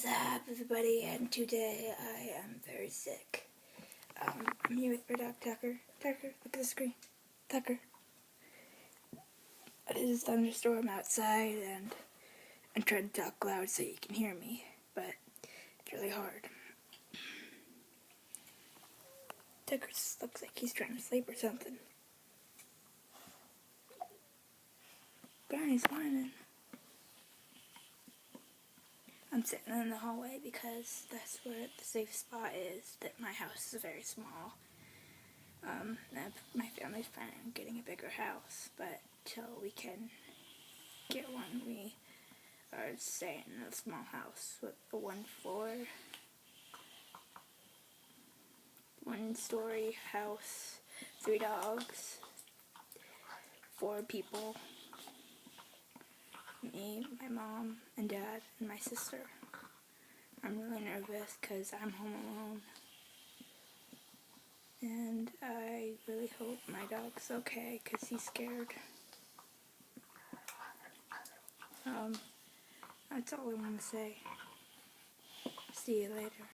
What's up, everybody? And today I am very sick. I'm here with my dog Tucker. Tucker, look at the screen. Tucker. It is Thunderstorm outside, and I'm trying to talk loud so you can hear me, but it's really hard. Tucker looks like he's trying to sleep or something. Brownie's whining. I'm sitting in the hallway because that's where the safe spot is. That my house is very small. My family's planning on getting a bigger house, but till we can get one, we are staying in a small house with a 1-story house, 3 dogs, 4 people. Me, my mom, and dad, and my sister. I'm really nervous because I'm home alone. And I really hope my dog's okay because he's scared. That's all I want to say. See you later.